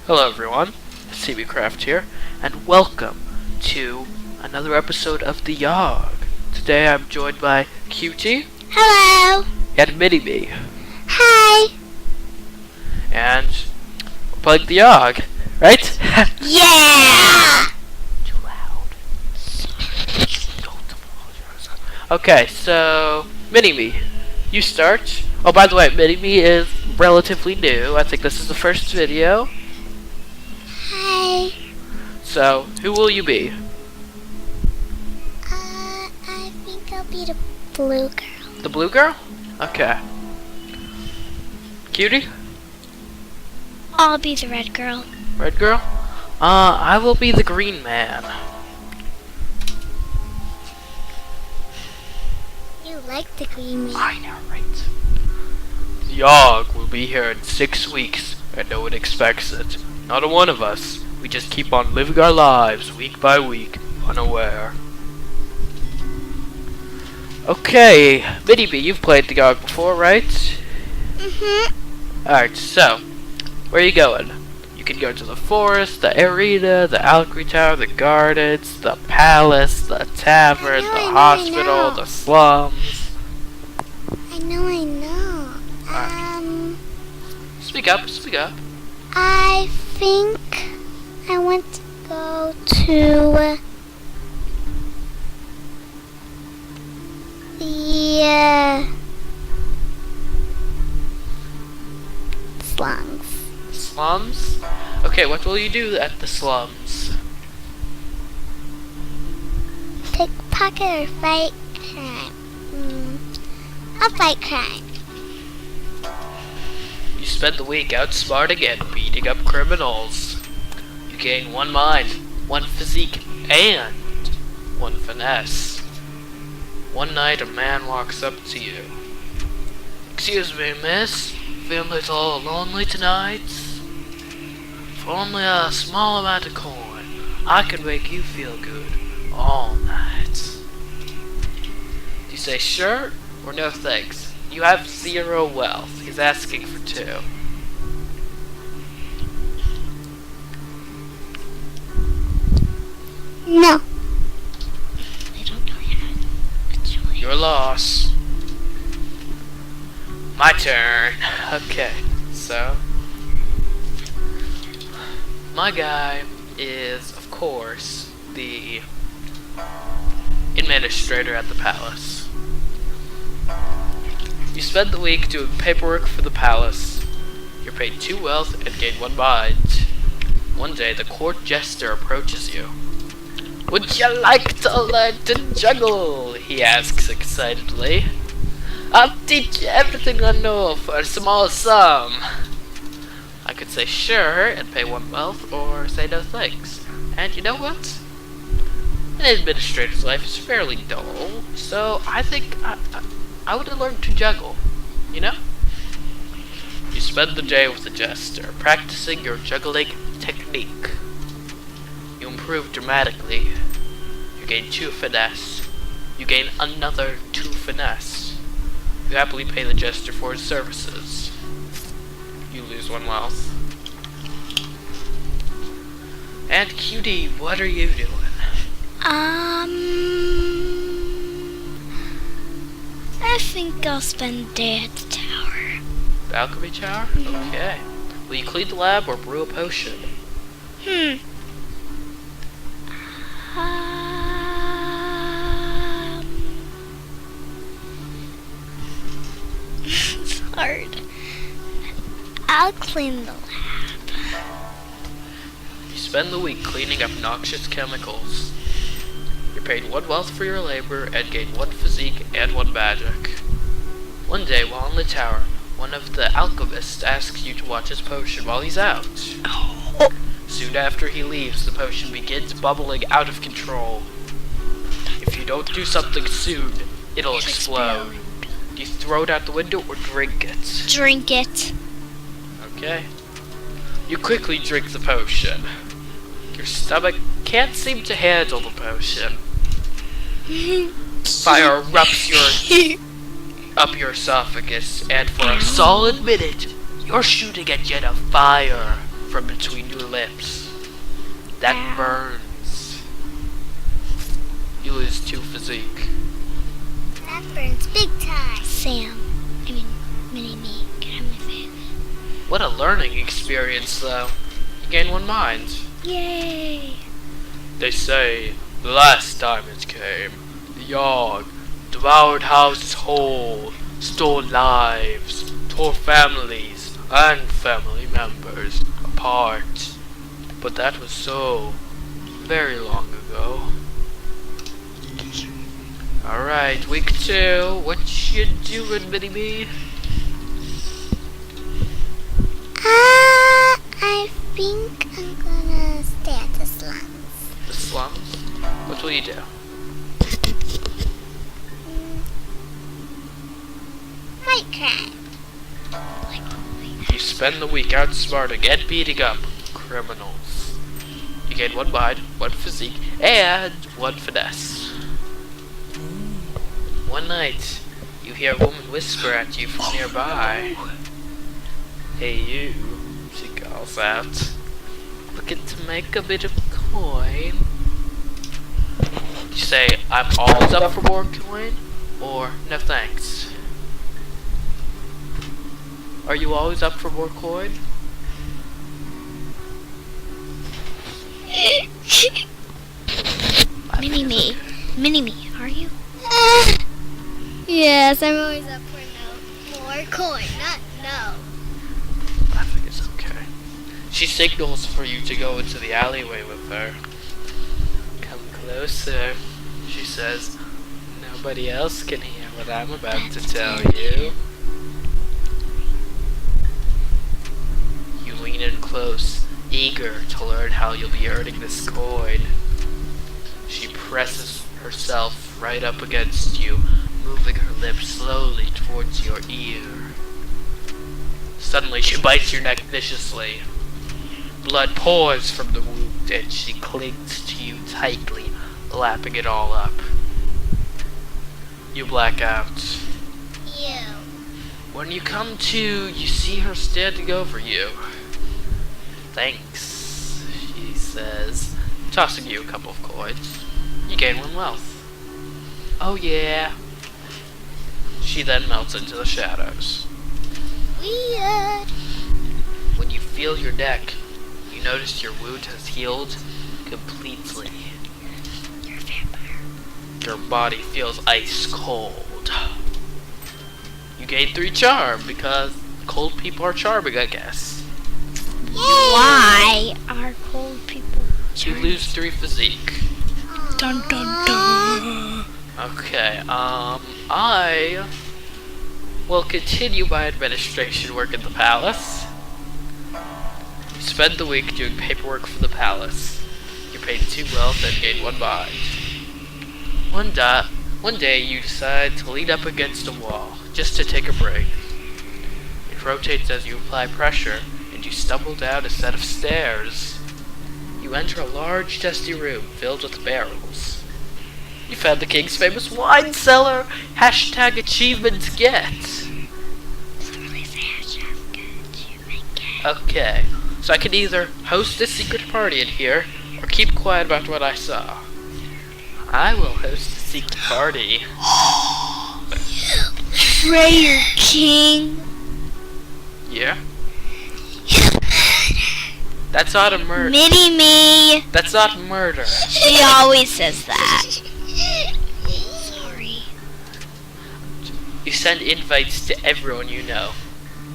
Hello everyone, CMeeCraft here, and welcome to another episode of the Yawhg. Today I'm joined by QueTee. Hello. And MiniMe. Hi. And we're playing the Yawhg, right? Yeah. Too loud. Don't apologize. Okay, so MiniMe, you start. Oh, by the way, MiniMe is relatively new. I think this is the first video. Hi. So, who will you be? I think I'll be the blue girl. The blue girl? Okay. Cutie? I'll be the red girl. Red girl? I will be the green man. You like the green man. I know, right? The Yawhg will be here in 6 weeks, and no one expects it. Not a one of us. We just keep on living our lives, week by week, unaware. Okay, MiniMe, you've played the Yawhg before, right? Mm-hmm. Alright, so, where are you going? You can go to the forest, the arena, the alchemy tower, the gardens, the palace, the tavern, the hospital, the slums. I know. Speak up, speak up. I think I want to go to the slums. Slums? Okay, what will you do at the slums? Pickpocket or fight crime? I'll fight crime. You spend the week outsmarting and beating up criminals. You gain 1 mind, 1 physique, and 1 finesse. One night a man walks up to you. "Excuse me, miss, feeling a little lonely tonight? For only a small amount of coin, I can make you feel good all night." Do you say sure or no thanks? You have 0 wealth. He's asking for 2. No. I don't know yet. Actually. Your loss. My turn. Okay, so my guy is, of course, the administrator at the palace. You spend the week doing paperwork for the palace. You're paid 2 wealth and gain 1 mind. One day, the court jester approaches you. "Would you like to learn to juggle?" he asks excitedly. "I'll teach you everything I know for a small sum." I could say sure and pay 1 wealth, or say no thanks. And you know what? An administrator's life is fairly dull, so I think I would have learned to juggle, you know? You spend the day with the jester, practicing your juggling technique. You improve dramatically. You gain 2 finesse. You gain another 2 finesse. You happily pay the jester for his services. You lose 1 wealth. And QD, what are you doing? I think I'll spend the day at the tower. The alchemy tower? Okay. Will you clean the lab or brew a potion? It's hard. I'll clean the lab. You spend the week cleaning up noxious chemicals. You're paid 1 wealth for your labor and gain 1 physique and 1 magic. One day, while in the tower, one of the alchemists asks you to watch his potion while he's out. Soon after he leaves, the potion begins bubbling out of control. If you don't do something soon, it'll explode. Do you throw it out the window or drink it? Drink it. Okay. You quickly drink the potion. Your stomach can't seem to handle the potion. Fire erupts up your esophagus, and for a solid minute, you're shooting a jet of fire from between your lips. That Ow. burns. You lose 2 physique. That burns big time. Sam. I mean, Mini-Me. Get out of my face. What a learning experience, though. You gain 1 mind. Yay! They say, the last time it came, the Yawhg devoured houses whole, stole lives, tore families and family members apart. But that was so very long ago. Alright, week 2. What you doing, Mini-Me? I think I'm gonna stay at the slums. The slums? What will you do? Might cry. You spend the week outsmarting and beating up criminals. You gain 1 mind, 1 physique, and 1 finesse. One night, you hear a woman whisper at you from nearby. Hey you, she calls out. Looking to make a bit of coin? You say, I'm always up for more coin, or no thanks. Are you always up for more coin? Mini-Me. Mini-Me, are you? Yes, I'm always up for more coin, not no. I think it's okay. She signals for you to go into the alleyway with her. Come closer, she says. Nobody else can hear what I'm about to tell you. You lean in close, eager to learn how you'll be earning this coin. She presses herself right up against you, moving her lips slowly towards your ear. Suddenly, she bites your neck viciously. Blood pours from the wound, and she clings to you tightly, lapping it all up. You black out. You. When you come to, you see her standing over you. Thanks, she says, tossing you a couple of coins. You gain 1 wealth. Oh yeah. She then melts into the shadows. Weird. When you feel your neck, you notice your wound has healed completely. You're a vampire. Your body feels ice cold. You gain 3 charm because cold people are charming, I guess. Why are cold people You lose 3 physique. Dun dun dun. Okay, I will continue my administration work at the palace. You spend the week doing paperwork for the palace. You're paid 2 wealth and gain 1 mind. One day you decide to lean up against a wall, just to take a break. It rotates as you apply pressure, and you stumble down a set of stairs. You enter a large, dusty room filled with barrels. You found the king's famous wine cellar! Hashtag achievements get! Okay, so I can either host a secret party in here, or keep quiet about what I saw. I will host a secret party. Prayer King. Yeah? That's not a murder. Mini-Me. That's not murder. She always says that. Sorry. You send invites to everyone you know,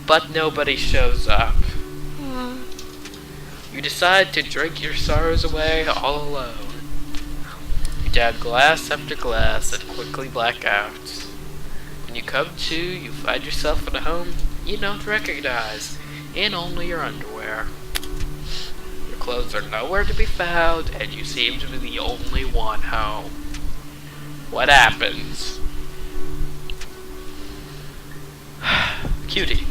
but nobody shows up. Aw. You decide to drink your sorrows away all alone. You down glass after glass and quickly black out. When you come to, you find yourself in a home you don't recognize, in only your underwear. Your clothes are nowhere to be found, and you seem to be the only one home. What happens? Cutie,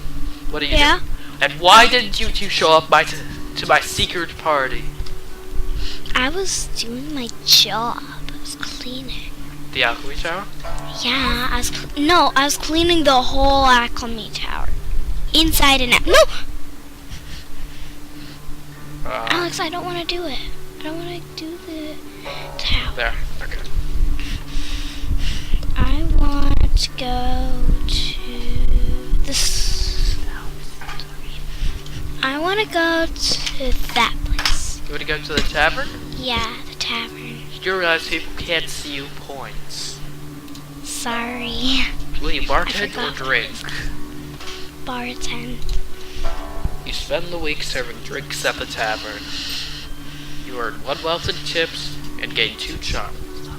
what are you Yeah? doing? And why didn't you two show up to my secret party? I was doing my job. I was cleaning. The alchemy tower? Yeah, I was cleaning the whole Alchemy Tower. Inside and out. No! Alex, I don't want to do it. I don't want to do the tower. There. Okay. I want to go to this. I want to go to that place. You want to go to the tavern? Yeah, the tavern. You realize people can't see you points. Sorry. Will you bartend or forgot. drink? Bartend. You spend the week serving drinks at the tavern. You earn 1 wealth in tips and gain 2 charms.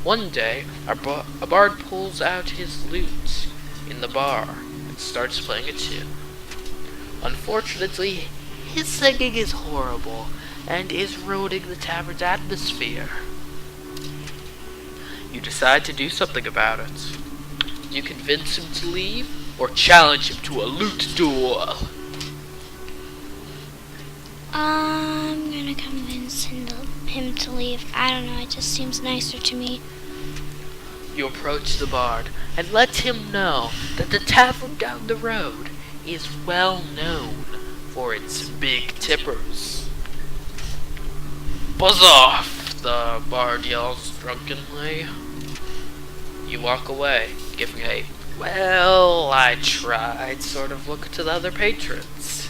One day, a bard pulls out his lute in the bar and starts playing a tune. Unfortunately, his singing is horrible and is ruining the tavern's atmosphere. You decide to do something about it. You convince him to leave or challenge him to a lute duel. I'm gonna convince him to leave. I don't know, it just seems nicer to me. You approach the bard and let him know that the tavern down the road is well known for its big tippers. Buzz off! The bard yells drunkenly. You walk away, giving a, well, I tried sort of look to the other patrons.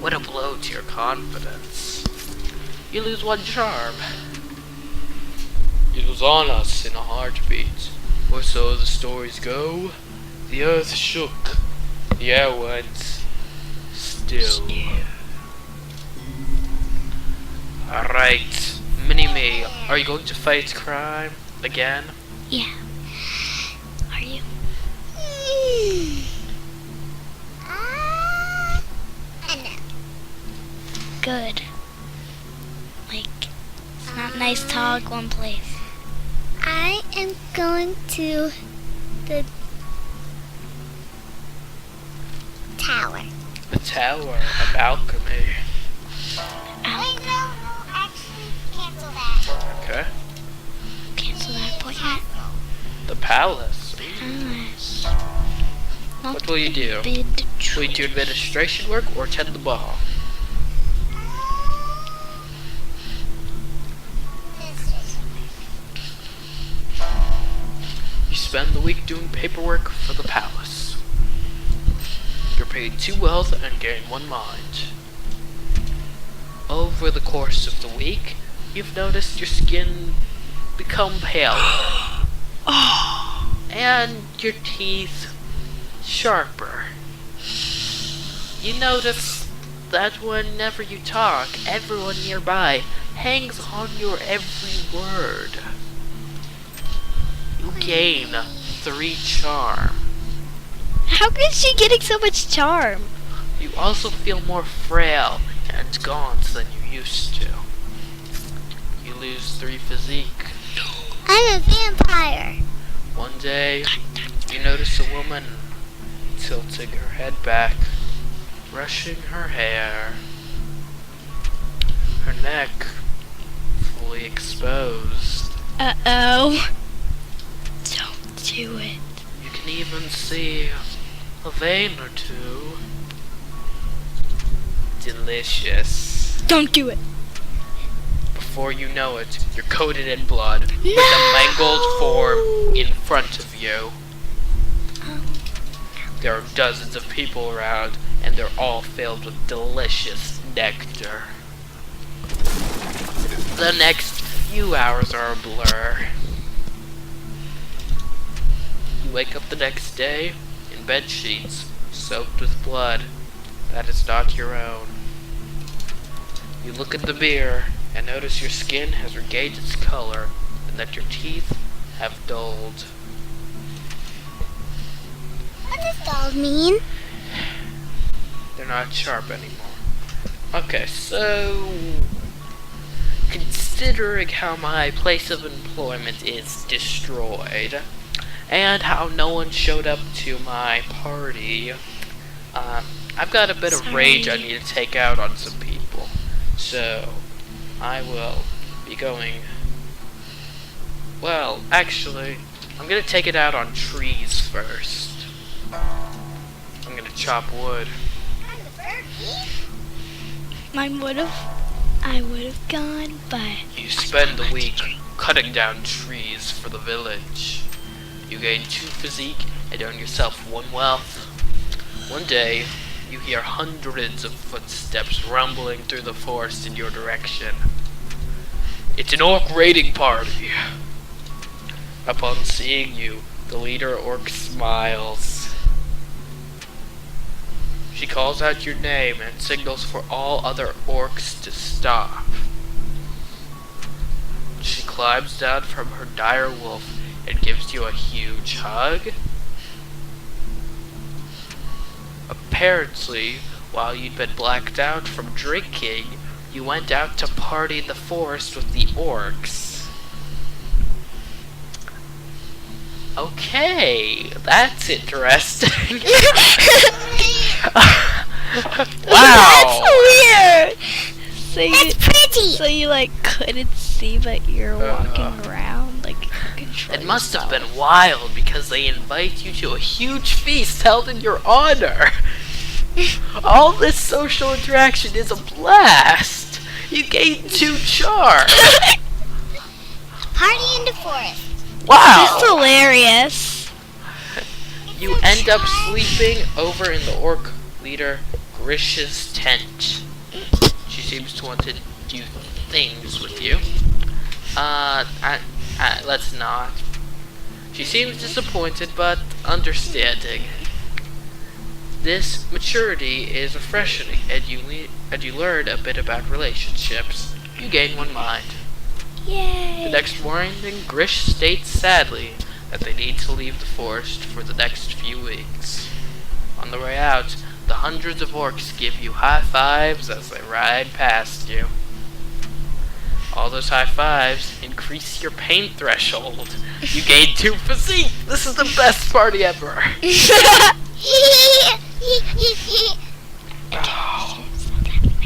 What a blow to your confidence. You lose 1 charm. It was on us in a heartbeat, or so the stories go. The earth shook, the air went still. Alright, MiniMe, are you going to fight crime again? Yeah. Are you? No. Good. Like, it's not nice to hog one place. I am going to the tower. The tower, a balcony. Wait, no, actually, cancel that. Okay. Cancel that appointment. The palace. Palace. What will you do? Will you do administration work or attend the ball? You spend the week doing paperwork for the palace. You're paid 2 wealth and gain 1 mind. Over the course of the week, you've noticed your skin become paler. And your teeth sharper. You notice that whenever you talk, everyone nearby hangs on your every word. You gain 3 charm. How is she getting so much charm? You also feel more frail and gaunt than you used to. You lose 3 physique. I'm a vampire. One day, you notice a woman tilting her head back, brushing her hair, her neck fully exposed. Uh-oh. Don't do it. You can even see a vein or 2. Delicious. Don't do it. Before you know it, you're coated in blood with a mangled form in front of you. There are dozens of people around, and they're all filled with delicious nectar. The next few hours are a blur. You wake up the next day in bed sheets soaked with blood that is not your own. You look in the mirror and notice your skin has regained its color and that your teeth have dulled. What does dog mean? They're not sharp anymore. Okay, so considering how my place of employment is destroyed and how no one showed up to my party, I've got a bit of rage I need to take out on some people. So I will be going, well, actually, I'm gonna take it out on trees first. I'm gonna chop wood. I would have gone, but You spend the week cutting down trees for the village. You gain 2 physique and earn yourself 1 wealth. One day, you hear hundreds of footsteps rumbling through the forest in your direction. It's an orc raiding party. Upon seeing you, the leader orc smiles. She calls out your name and signals for all other orcs to stop. She climbs down from her dire wolf and gives you a huge hug. Apparently, while you'd been blacked out from drinking, you went out to party in the forest with the orcs. Okay, that's interesting. Wow. That's weird. So That's pretty. So you like couldn't see, but you're walking around like you could control It must have yourself. been wild because they invite you to a huge feast held in your honor. All this social interaction is a blast. You gain 2 charm. Party in the forest. That's Wow. hilarious. You end up sleeping over in the orc leader Grish's tent. She seems to want to do things with you. Let's not. She seems disappointed but understanding. This maturity is refreshing, and you learn a bit about relationships. You gain 1 mind. Yay. The next morning, Grish states sadly that they need to leave the forest for the next few weeks. On the way out, the hundreds of orcs give you high fives as they ride past you. All those high fives increase your pain threshold. You gain 2 physique. This is the best party ever.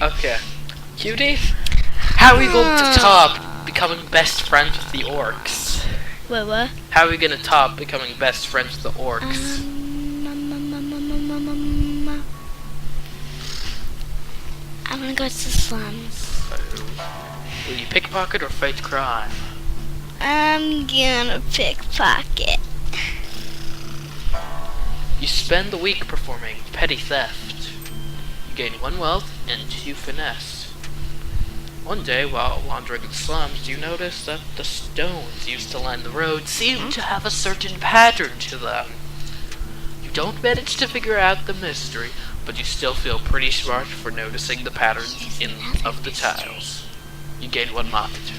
Okay, QueTee, how are we going to top becoming best friends with the orcs? What? How are we gonna top becoming best friends with the orcs? I'm gonna go to the slums. Will you pickpocket or fight crime? I'm gonna pickpocket. You spend the week performing petty theft. You gain 1 wealth and 2 finesse. One day, while wandering the slums, you notice that the stones used to line the road seem to have a certain pattern to them. You don't manage to figure out the mystery, but you still feel pretty smart for noticing the patterns of the tiles. You gain 1 mind.